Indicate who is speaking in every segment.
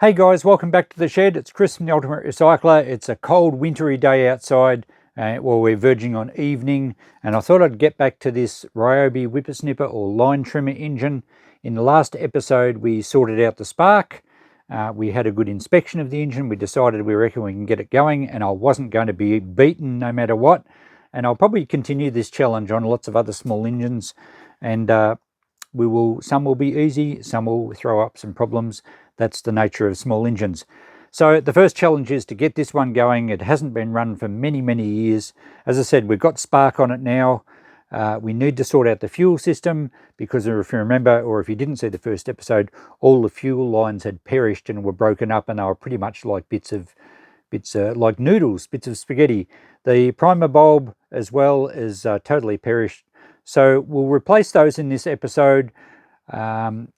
Speaker 1: Hey guys, welcome back to the shed. It's Chris from the Ultimate Recycler. It's a cold, wintry day outside. We're verging on evening, and I thought I'd get back to this Ryobi whippersnipper or line trimmer engine. In the last episode, we sorted out the spark. We had a good inspection of the engine. We decided we reckon we can get it going, and I wasn't going to be beaten no matter what. And I'll probably continue this challenge on lots of other small engines, and some will be easy, some will throw up some problems. That's the nature of small engines. So the first challenge is to get this one going. It hasn't been run for many, many years. As I said, we've got spark on it now. We need to sort out the fuel system because if you remember, or if you didn't see the first episode, all the fuel lines had perished and were broken up, and they were pretty much like bits like noodles, bits of spaghetti. The primer bulb as well is totally perished. So we'll replace those in this episode.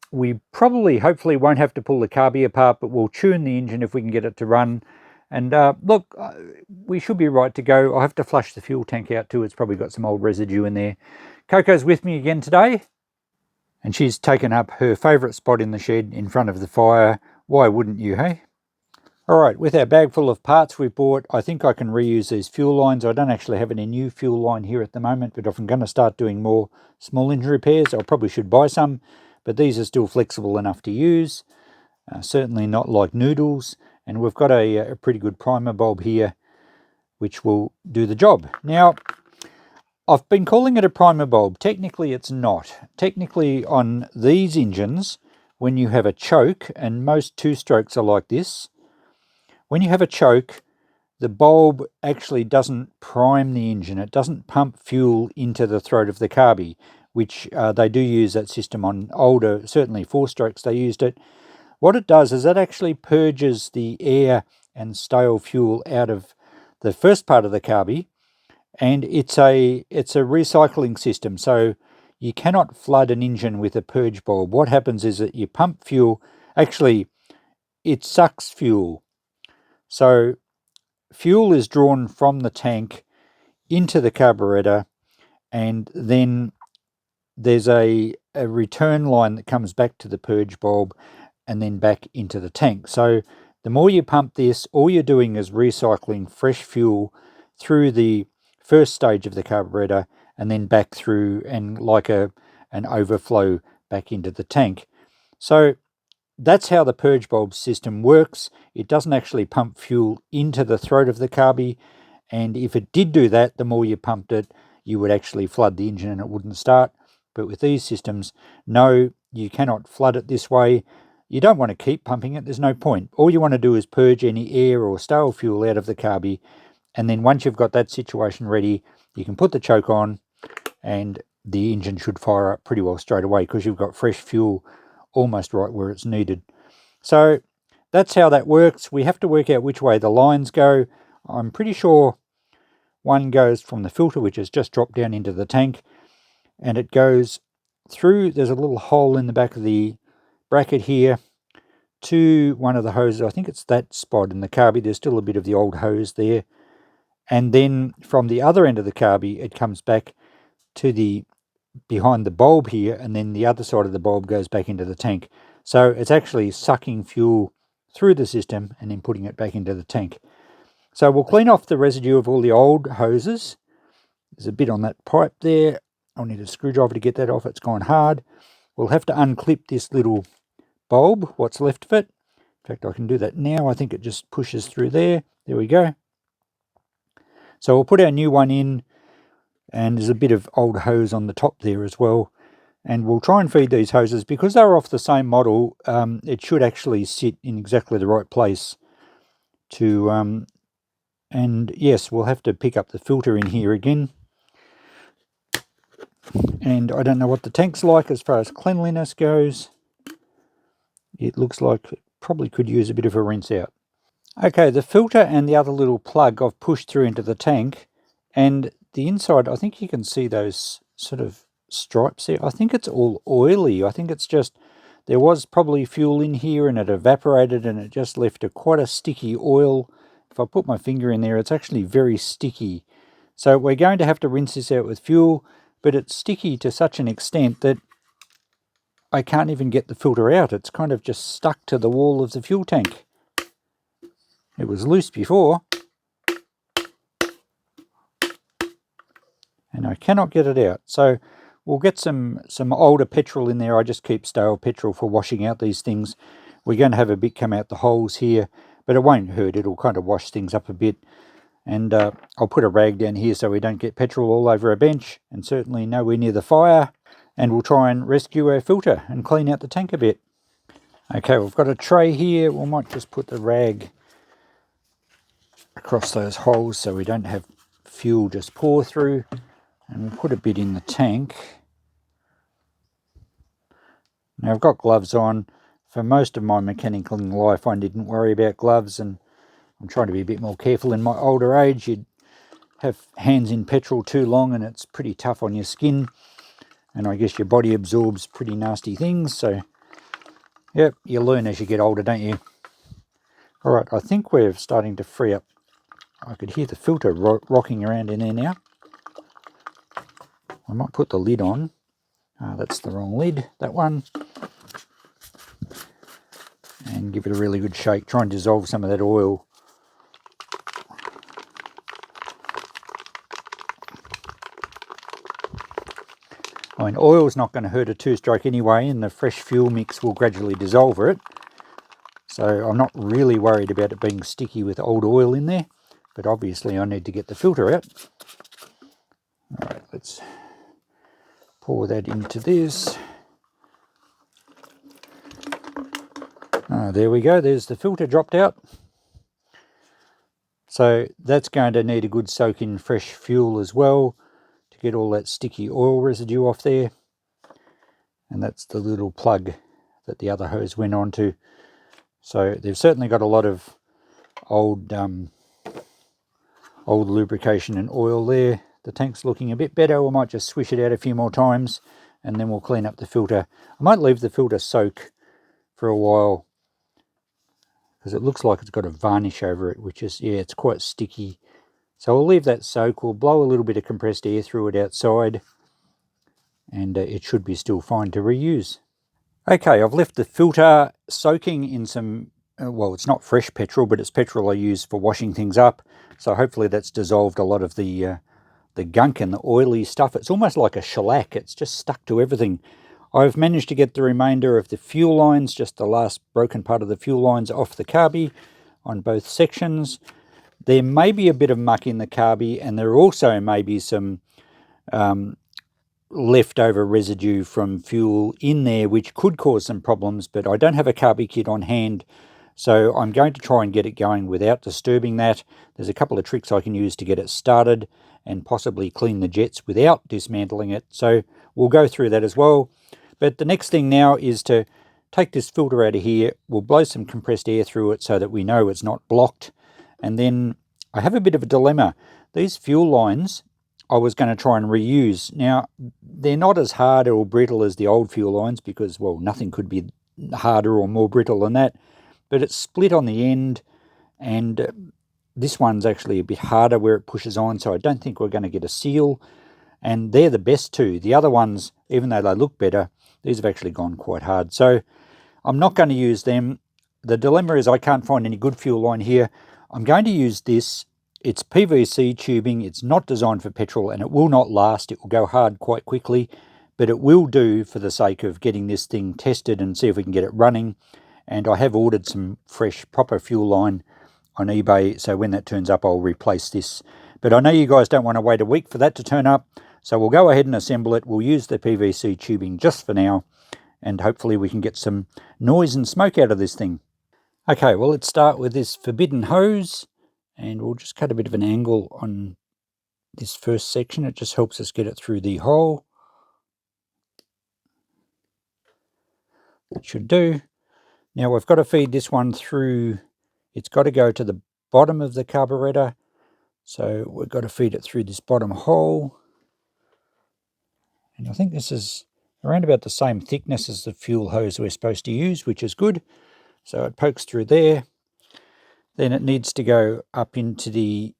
Speaker 1: We probably, hopefully, won't have to pull the carby apart, but we'll tune the engine if we can get it to run. And look, we should be right to go. I'll have to flush the fuel tank out too. It's probably got some old residue in there. Coco's with me again today, and she's taken up her favourite spot in the shed in front of the fire. Why wouldn't you, hey? All right, with our bag full of parts we bought, I think I can reuse these fuel lines. I don't actually have any new fuel line here at the moment, but if I'm going to start doing more small engine repairs, I probably should buy some. But these are still flexible enough to use, certainly not like noodles. And we've got a pretty good primer bulb here, which will do the job. Now, I've been calling it a primer bulb. Technically, it's not. Technically, on these engines, when you have a choke, and most two-strokes are like this, when you have a choke, the bulb actually doesn't prime the engine. It doesn't pump fuel into the throat of the carby, which they do use that system on older, certainly four-strokes they used it. What it does is it actually purges the air and stale fuel out of the first part of the carby, and it's a recycling system. So you cannot flood an engine with a purge bulb. What happens is that you pump fuel, actually it sucks fuel. So fuel is drawn from the tank into the carburetor, and then there's a return line that comes back to the purge bulb and then back into the tank. So the more you pump this, all you're doing is recycling fresh fuel through the first stage of the carburetor and then back through, and like an overflow back into the tank. So that's how the purge bulb system works. It doesn't actually pump fuel into the throat of the carby, and if it did do that, the more you pumped it, you would actually flood the engine and it wouldn't start. But with these systems, no, you cannot flood it this way. You don't want to keep pumping it. There's no point. All you want to do is purge any air or stale fuel out of the carby, and then once you've got that situation ready, you can put the choke on and the engine should fire up pretty well straight away because you've got fresh fuel almost right where it's needed. So that's how that works. We have to work out which way the lines go. I'm pretty sure one goes from the filter, which has just dropped down into the tank, and it goes through, there's a little hole in the back of the bracket here, to one of the hoses. I think it's that spot in the carby. There's still a bit of the old hose there. And then from the other end of the carby, it comes back to the behind the bulb here, and then the other side of the bulb goes back into the tank. So it's actually sucking fuel through the system and then putting it back into the tank. So we'll clean off the residue of all the old hoses. There's a bit on that pipe there. I'll need a screwdriver to get that off. It's gone hard. We'll have to unclip this little bulb, what's left of it. In fact, I can do that now. I think it just pushes through there. There we go. So we'll put our new one in, and there's a bit of old hose on the top there as well. And we'll try and feed these hoses, because they're off the same model, it should actually sit in exactly the right place to, and yes, we'll have to pick up the filter in here again. And I don't know what the tank's like as far as cleanliness goes. It looks like it probably could use a bit of a rinse out. Okay, the filter and the other little plug I've pushed through into the tank, and the inside, I think you can see those sort of stripes there. I think it's all oily. I think it's just, there was probably fuel in here and it evaporated and it just left quite a sticky oil. If I put my finger in there, it's actually very sticky. So we're going to have to rinse this out with fuel, but it's sticky to such an extent that I can't even get the filter out. It's kind of just stuck to the wall of the fuel tank. It was loose before, and I cannot get it out. So we'll get some older petrol in there. I just keep stale petrol for washing out these things. We're going to have a bit come out the holes here, but it won't hurt. It'll kind of wash things up a bit. And I'll put a rag down here so we don't get petrol all over our bench, and certainly nowhere near the fire. And we'll try and rescue our filter and clean out the tank a bit. Okay, we've got a tray here. We might just put the rag across those holes so we don't have fuel just pour through. And we'll put a bit in the tank. Now I've got gloves on. For most of my mechanical life I didn't worry about gloves, and I'm trying to be a bit more careful in my older age. You'd have hands in petrol too long and it's pretty tough on your skin. And I guess your body absorbs pretty nasty things. So, yep, you learn as you get older, don't you? Alright, I think we're starting to free up. I could hear the filter rocking around in there now. I might put the lid on. That's the wrong lid, that one. And give it a really good shake. Try and dissolve some of that oil. I mean, oil's not going to hurt a two-stroke anyway, and the fresh fuel mix will gradually dissolve it. So I'm not really worried about it being sticky with old oil in there. But obviously I need to get the filter out. Alright, let's pour that into this. There we go, there's the filter dropped out. So that's going to need a good soak in fresh fuel as well to get all that sticky oil residue off there. And that's the little plug that the other hose went onto. So they've certainly got a lot of old lubrication and oil there. The tank's looking a bit better. We might just swish it out a few more times and then we'll clean up the filter. I might leave the filter soak for a while because it looks like it's got a varnish over it, which is, yeah, it's quite sticky. So we'll leave that soak. We'll blow a little bit of compressed air through it outside and it should be still fine to reuse. Okay, I've left the filter soaking in some, well, it's not fresh petrol, but it's petrol I use for washing things up. So hopefully that's dissolved a lot of the gunk and the oily stuff. It's almost like a shellac. It's just stuck to everything. I've managed to get the remainder of the fuel lines, just the last broken part of the fuel lines, off the carby on both sections. There may be a bit of muck in the carby, and there also may be some leftover residue from fuel in there, which could cause some problems, but I don't have a carby kit on hand. So I'm going to try and get it going without disturbing that. There's a couple of tricks I can use to get it started and possibly clean the jets without dismantling it. So we'll go through that as well. But the next thing now is to take this filter out of here. We'll blow some compressed air through it so that we know it's not blocked. And then I have a bit of a dilemma. These fuel lines I was going to try and reuse. Now, they're not as hard or brittle as the old fuel lines because, well, nothing could be harder or more brittle than that. But it's split on the end, and this one's actually a bit harder where it pushes on, so I don't think we're going to get a seal. And they're the best two. The other ones, even though they look better, these have actually gone quite hard. So I'm not going to use them. The dilemma is I can't find any good fuel line here. I'm going to use this. It's PVC tubing. It's not designed for petrol, and it will not last. It will go hard quite quickly, but it will do for the sake of getting this thing tested and see if we can get it running. And I have ordered some fresh, proper fuel line on eBay, so when that turns up, I'll replace this. But I know you guys don't want to wait a week for that to turn up, so we'll go ahead and assemble it. We'll use the PVC tubing just for now, and hopefully we can get some noise and smoke out of this thing. Okay, well, let's start with this forbidden hose, and we'll just cut a bit of an angle on this first section. It just helps us get it through the hole. That should do. Now we've got to feed this one through, it's got to go to the bottom of the carburetor. So we've got to feed it through this bottom hole. And I think this is around about the same thickness as the fuel hose we're supposed to use, which is good. So it pokes through there. Then it needs to go up into the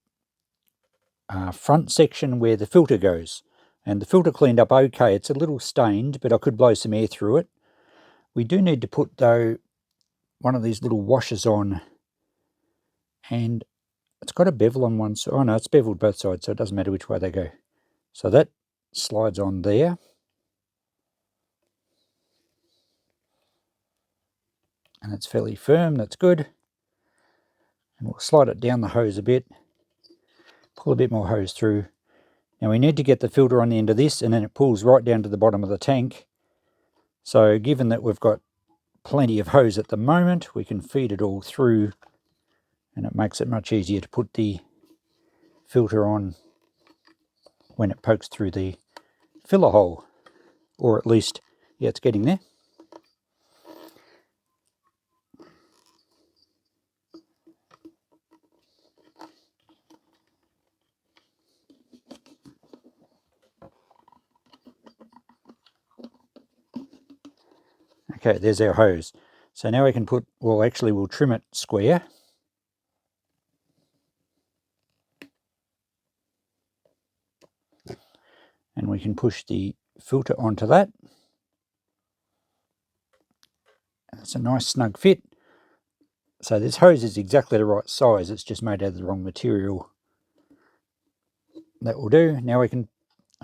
Speaker 1: front section where the filter goes. And the filter cleaned up okay. It's a little stained, but I could blow some air through it. We do need to put, though, one of these little washers on, and it's got a bevel on one side. Oh no, it's beveled both sides, so it doesn't matter which way they go. So that slides on there. And it's fairly firm, that's good. And we'll slide it down the hose a bit, pull a bit more hose through. Now we need to get the filter on the end of this, and then it pulls right down to the bottom of the tank. So given that we've got plenty of hose at the moment, we can feed it all through, and it makes it much easier to put the filter on when it pokes through the filler hole, or at least, yeah, it's getting there. Okay, there's our hose. So now we can put, well, actually we'll trim it square. And we can push the filter onto that. It's a nice snug fit. So this hose is exactly the right size, it's just made out of the wrong material. That will do. Now we can,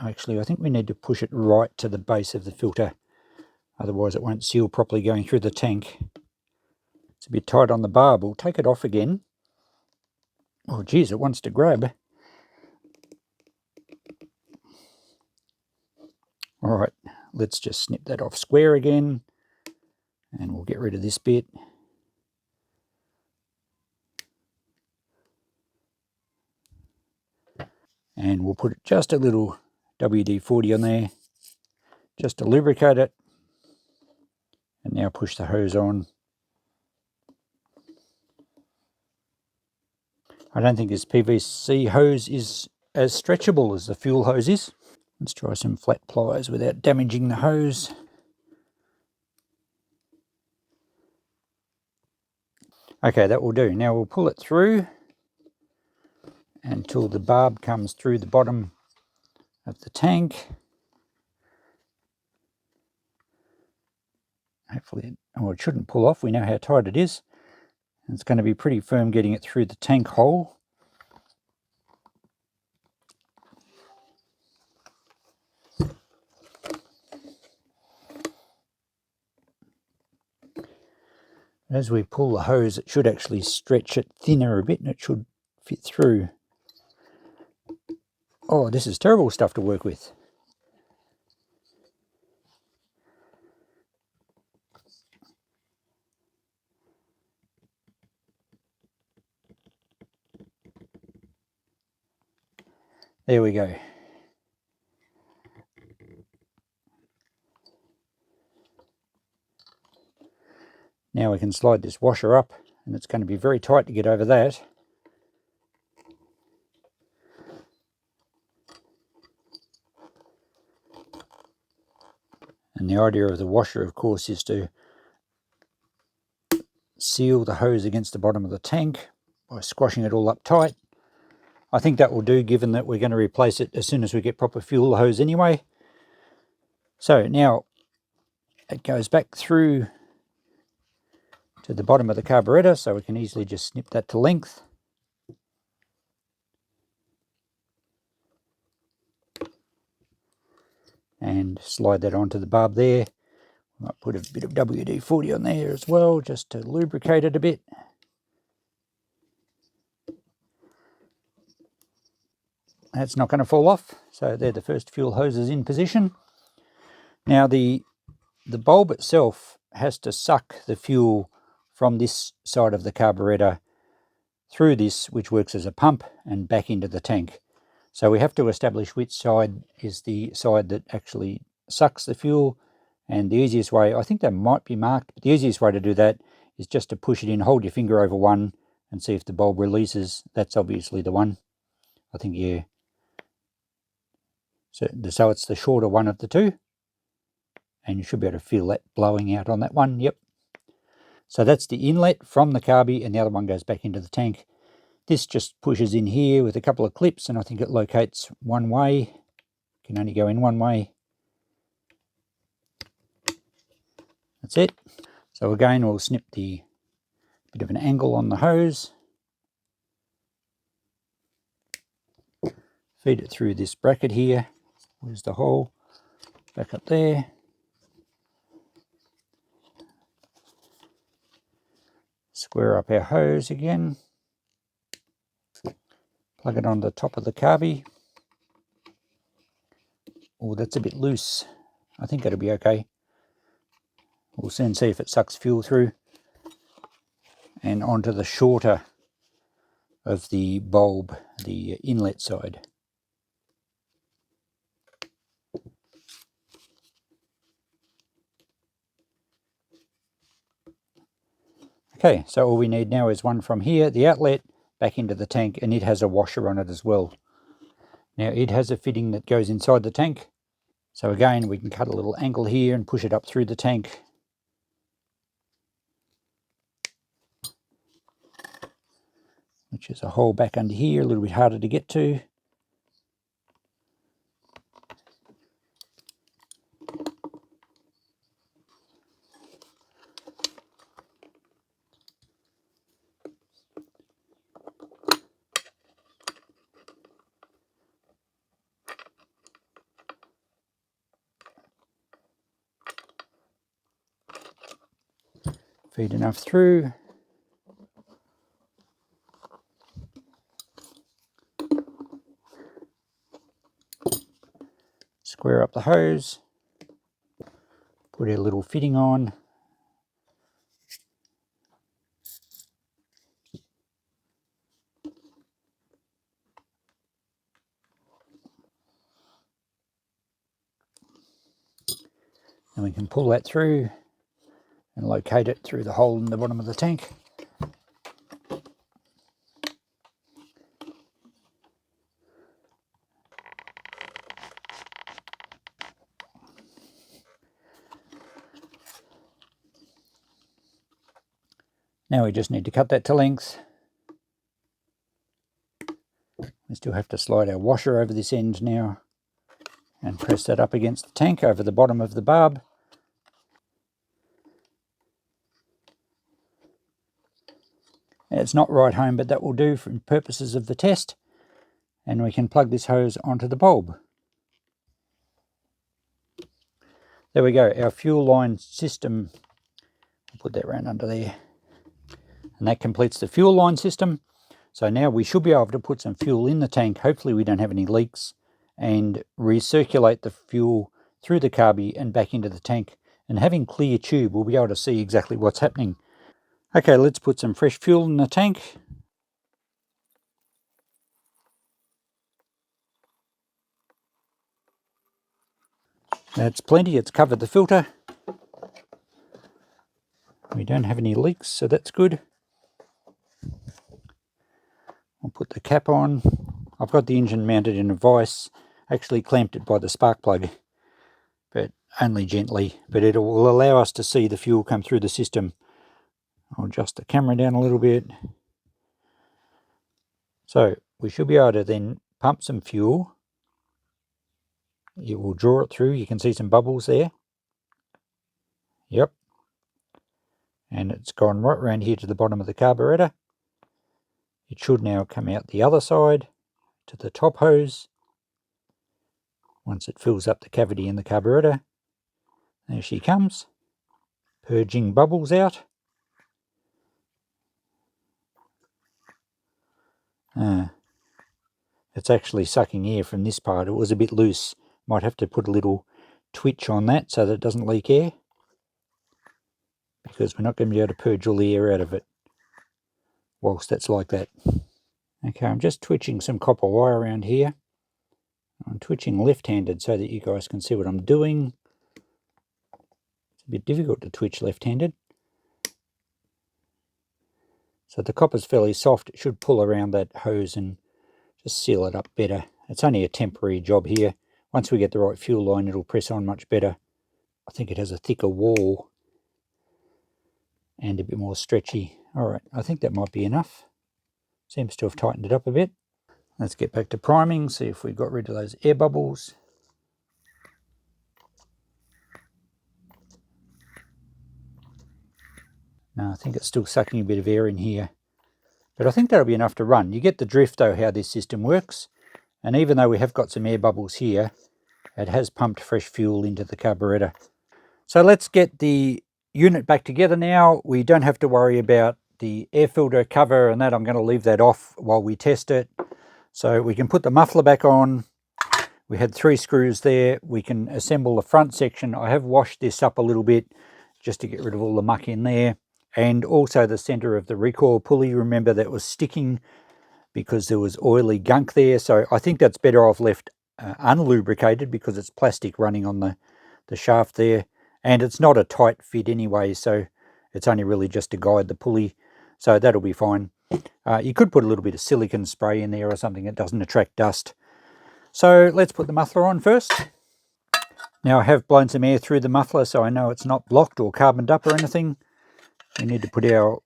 Speaker 1: actually I think we need to push it right to the base of the filter, otherwise it won't seal properly going through the tank. It's a bit tight on the barb. We'll take it off again. Oh geez, it wants to grab. Alright, let's just snip that off square again, and we'll get rid of this bit. And we'll put just a little WD-40 on there, just to lubricate it. And now push the hose on. I don't think this PVC hose is as stretchable as the fuel hose is. Let's try some flat pliers without damaging the hose. Okay, that will do. Now we'll pull it through until the barb comes through the bottom of the tank. Hopefully, it shouldn't pull off. We know how tight it is. It's going to be pretty firm getting it through the tank hole. As we pull the hose, it should actually stretch it thinner a bit, and it should fit through. Oh, this is terrible stuff to work with. There we go. Now we can slide this washer up, and it's going to be very tight to get over that. And the idea of the washer, of course, is to seal the hose against the bottom of the tank by squashing it all up tight. I think that will do, given that we're going to replace it as soon as we get proper fuel hose anyway. So now it goes back through to the bottom of the carburetor, so we can easily just snip that to length. And slide that onto the barb there. Might put a bit of WD-40 on there as well, just to lubricate it a bit. That's not going to fall off. So they're the first fuel hoses in position. Now the bulb itself has to suck the fuel from this side of the carburetor through this, which works as a pump, and back into the tank. So we have to establish which side is the side that actually sucks the fuel. And the easiest way, I think they might be marked, but the easiest way to do that is just to push it in, hold your finger over one, and see if the bulb releases. That's obviously the one. I think, yeah. So it's the shorter one of the two. And you should be able to feel that blowing out on that one. Yep. So that's the inlet from the carby, and the other one goes back into the tank. This just pushes in here with a couple of clips, and I think it locates one way. Can only go in one way. That's it. So again, we'll snip the bit of an angle on the hose, feed it through this bracket here. Where's the hole? Back up there. Square up our hose again. Plug it on the top of the carby. Oh, that's a bit loose. I think it'll be okay. We'll soon see if it sucks fuel through. And onto the shorter of the bulb, the inlet side. Okay, so all we need now is one from here, the outlet, back into the tank, and it has a washer on it as well. Now it has a fitting that goes inside the tank. So again, we can cut a little angle here and push it up through the tank. Which is a hole back under here, a little bit harder to get to. Feed enough through. Square up the hose. Put a little fitting on. And we can pull that through and locate it through the hole in the bottom of the tank. Now we just need to cut that to length. We still have to slide our washer over this end now and press that up against the tank over the bottom of the barb. It's not right home, but that will do for purposes of the test. And we can plug this hose onto the bulb. There we go, our fuel line system. I'll put that round under there. And that completes the fuel line system. So now we should be able to put some fuel in the tank. Hopefully we don't have any leaks, and recirculate the fuel through the carby and back into the tank. And having clear tube, we'll be able to see exactly what's happening. Okay, let's put some fresh fuel in the tank. That's plenty, it's covered the filter. We don't have any leaks, so that's good. I'll put the cap on. I've got the engine mounted in a vise, actually clamped it by the spark plug, but only gently, but it will allow us to see the fuel come through the system. I'll adjust the camera down a little bit. So we should be able to then pump some fuel. It will draw it through. You can see some bubbles there. Yep. And it's gone right around here to the bottom of the carburetor. It should now come out the other side to the top hose. Once it fills up the cavity in the carburetor. There she comes, purging bubbles out. It's actually sucking air from this part. It was a bit loose. Might have to put a little twitch on that so that it doesn't leak air, because we're not going to be able to purge all the air out of it whilst that's like that. Okay, I'm just twitching some copper wire around here. I'm twitching left-handed so that you guys can see what I'm doing. It's a bit difficult to twitch left-handed. So the copper's fairly soft. It should pull around that hose and just seal it up better. It's only a temporary job here. Once we get the right fuel line, it'll press on much better. I think it has a thicker wall and a bit more stretchy. All right, I think that might be enough. Seems to have tightened it up a bit. Let's get back to priming, see if we got rid of those air bubbles. No, I think it's still sucking a bit of air in here. But I think that'll be enough to run. You get the drift though how this system works. And even though we have got some air bubbles here, it has pumped fresh fuel into the carburetor. So let's get the unit back together now. We don't have to worry about the air filter cover and that. I'm going to leave that off while we test it. So we can put the muffler back on. We had 3 screws there. We can assemble the front section. I have washed this up a little bit just to get rid of all the muck in there. And also the center of the recoil pulley. Remember that was sticking because there was oily gunk there. So I think that's better off left unlubricated because it's plastic running on the shaft there. And it's not a tight fit anyway, so it's only really just to guide the pulley. So that'll be fine. You could put a little bit of silicone spray in there or something. It doesn't attract dust. So let's put the muffler on first. Now I have blown some air through the muffler so I know it's not blocked or carboned up or anything. We need to put our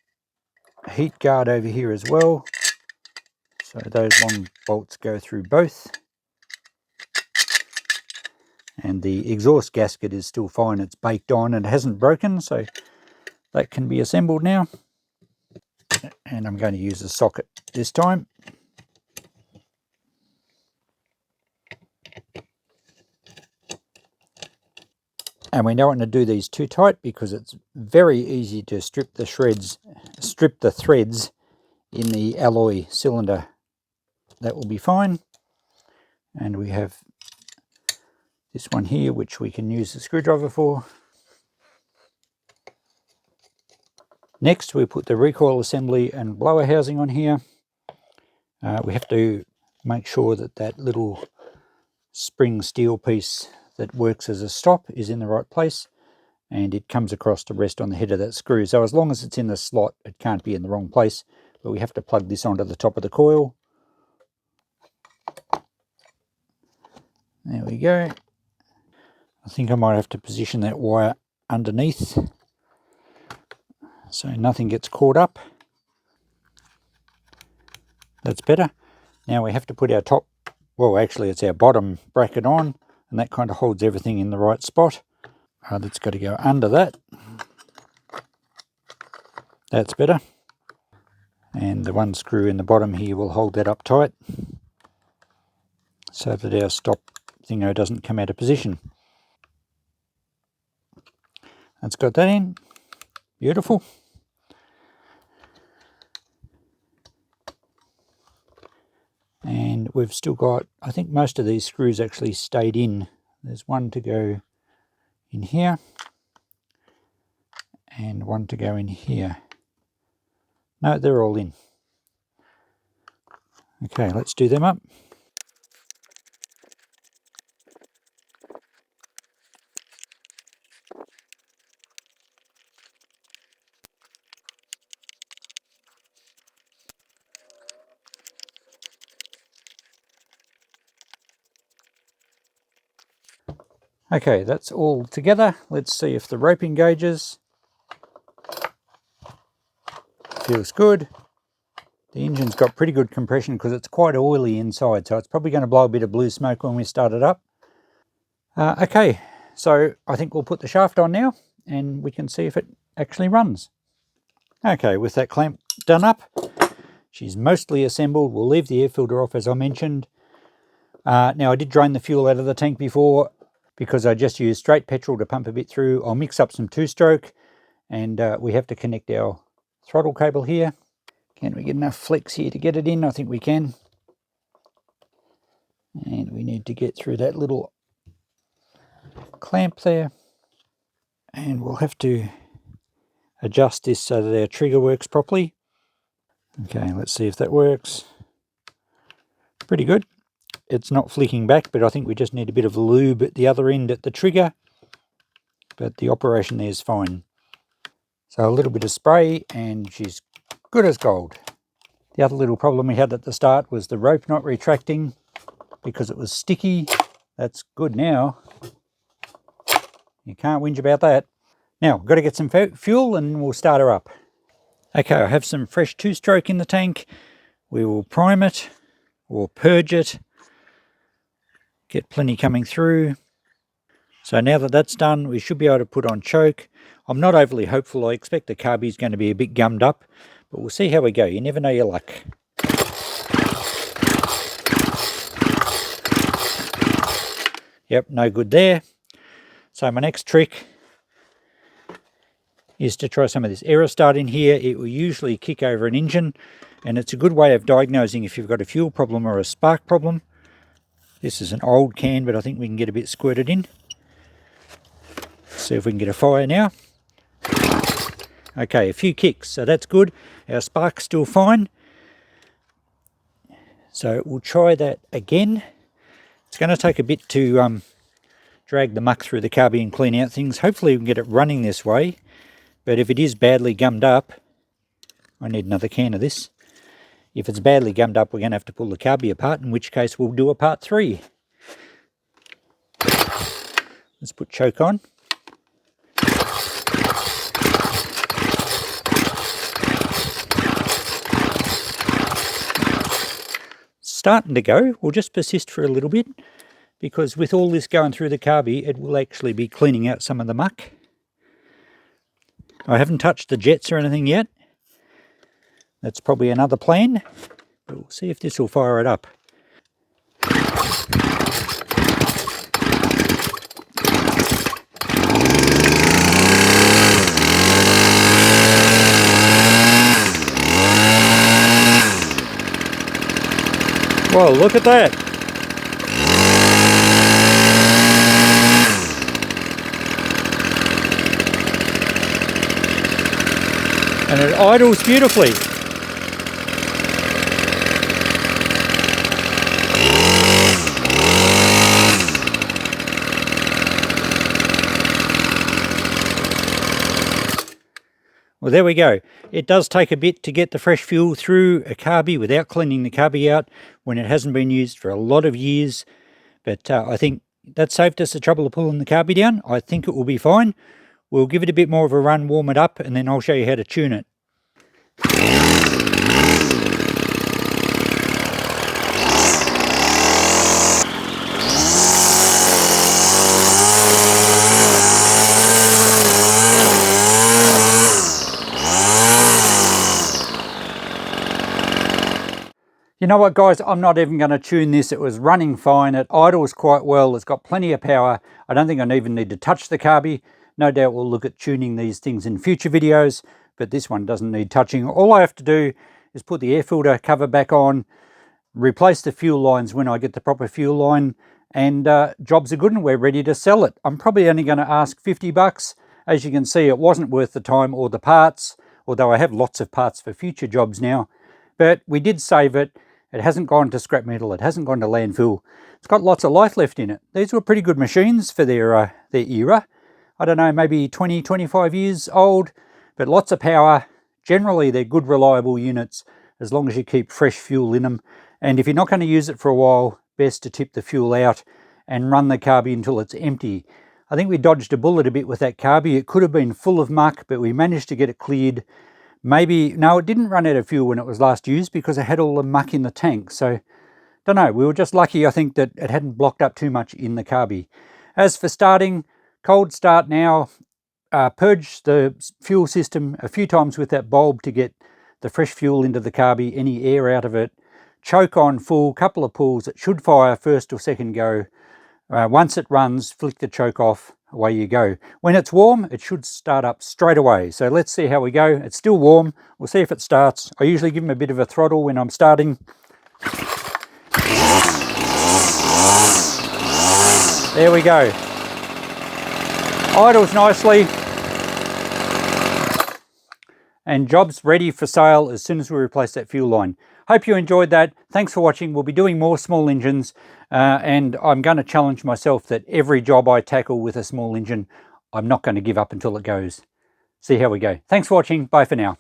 Speaker 1: heat guard over here as well. So those long bolts go through both. And the exhaust gasket is still fine. It's baked on and it hasn't broken, so that can be assembled now. And I'm going to use a socket this time. And we don't want to do these too tight because it's very easy to strip the threads in the alloy cylinder. That will be fine. And we have this one here which we can use the screwdriver for. Next we put the recoil assembly and blower housing on here. We have to make sure that that little spring steel piece that works as a stop is in the right place, and it comes across to rest on the head of that screw. So as long as it's in the slot, it can't be in the wrong place. But we have to plug this onto the top of the coil. There we go. I think I might have to position that wire underneath so nothing gets caught up. That's better. Now we have to put our top, well actually it's our bottom bracket on, and that kind of holds everything in the right spot. That's got to go under that. That's better. And the one screw in the bottom here will hold that up tight so that our stop thingo doesn't come out of position. That's got that in. Beautiful. And we've still got, I think most of these screws actually stayed in. There's one to go in here and one to go in here. No, they're all in. Okay, let's do them up. Okay, that's all together. Let's see if the rope engages. Feels good. The engine's got pretty good compression because it's quite oily inside, so it's probably going to blow a bit of blue smoke when we start it up. Okay, so I think we'll put the shaft on now and we can see if it actually runs. Okay, with that clamp done up, she's mostly assembled. We'll leave the air filter off as I mentioned. Now I did drain the fuel out of the tank before because I just used straight petrol to pump a bit through. I'll mix up some 2-stroke, and we have to connect our throttle cable here. Can we get enough flex here to get it in? I think we can. And we need to get through that little clamp there. And we'll have to adjust this so that our trigger works properly. Okay, let's see if that works. Pretty good. It's not flicking back, but I think we just need a bit of lube at the other end at the trigger. But the operation there is fine. So a little bit of spray and she's good as gold. The other little problem we had at the start was the rope not retracting because it was sticky. That's good now. You can't whinge about that. Now, we've got to get some fuel and we'll start her up. Okay, I have some fresh 2-stroke in the tank. We will prime it or purge it. Get plenty coming through. So now that that's done, we should be able to put on choke. I'm not overly hopeful. I expect the carby is going to be a bit gummed up, but we'll see how we go. You never know your luck. Yep, no good there. So my next trick is to try some of this Aerostart in here. It will usually kick over an engine, and it's a good way of diagnosing if you've got a fuel problem or a spark problem. This is an old can, but I think we can get a bit squirted in. See if we can get a fire now. Okay, a few kicks, so that's good. Our spark's still fine. So we'll try that again. It's going to take a bit to drag the muck through the carby and clean out things. Hopefully we can get it running this way. But if it is badly gummed up, I need another can of this. If it's badly gummed up, we're going to have to pull the carby apart, in which case we'll do a part 3. Let's put choke on. Starting to go. We'll just persist for a little bit, because with all this going through the carby, it will actually be cleaning out some of the muck. I haven't touched the jets or anything yet. That's probably another plan, but we'll see if this will fire it up. Well, look at that. And it idles beautifully. Well, there we go. It does take a bit to get the fresh fuel through a carby without cleaning the carby out when it hasn't been used for a lot of years. But I think that saved us the trouble of pulling the carby down. I think it will be fine. We'll give it a bit more of a run, warm it up, and then I'll show you how to tune it. You know what, guys, I'm not even going to tune this. It was running fine. It idles quite well. It's got plenty of power. I don't think I even need to touch the carby. No doubt we'll look at tuning these things in future videos, but this one doesn't need touching. All I have to do is put the air filter cover back on, replace the fuel lines when I get the proper fuel line, and jobs are good and we're ready to sell it. I'm probably only going to ask 50 bucks. As you can see, it wasn't worth the time or the parts, although I have lots of parts for future jobs now. But we did save it. It hasn't gone to scrap metal. It hasn't gone to landfill. It's got lots of life left in it. These were pretty good machines for their era. I don't know, maybe 20, 25 years old, but lots of power. Generally, they're good, reliable units as long as you keep fresh fuel in them. And if you're not going to use it for a while, best to tip the fuel out and run the carby until it's empty. I think we dodged a bullet a bit with that carby. It could have been full of muck, but we managed to get it cleared. Maybe, no, it didn't run out of fuel when it was last used because it had all the muck in the tank. So, don't know, we were just lucky, I think, that it hadn't blocked up too much in the carby. As for starting, cold start now. Purge the fuel system a few times with that bulb to get the fresh fuel into the carby, any air out of it. Choke on full, couple of pulls. It should fire first or second go. Once it runs, flick the choke off. Away you go. When it's warm, it should start up straight away. So let's see how we go. It's still warm. We'll see if it starts. I usually give them a bit of a throttle when I'm starting. There we go. Idles nicely. And job's ready for sale as soon as we replace that fuel line. Hope you enjoyed that. Thanks for watching. We'll be doing more small engines, and I'm going to challenge myself that every job I tackle with a small engine, I'm not going to give up until it goes. See how we go. Thanks for watching. Bye for now.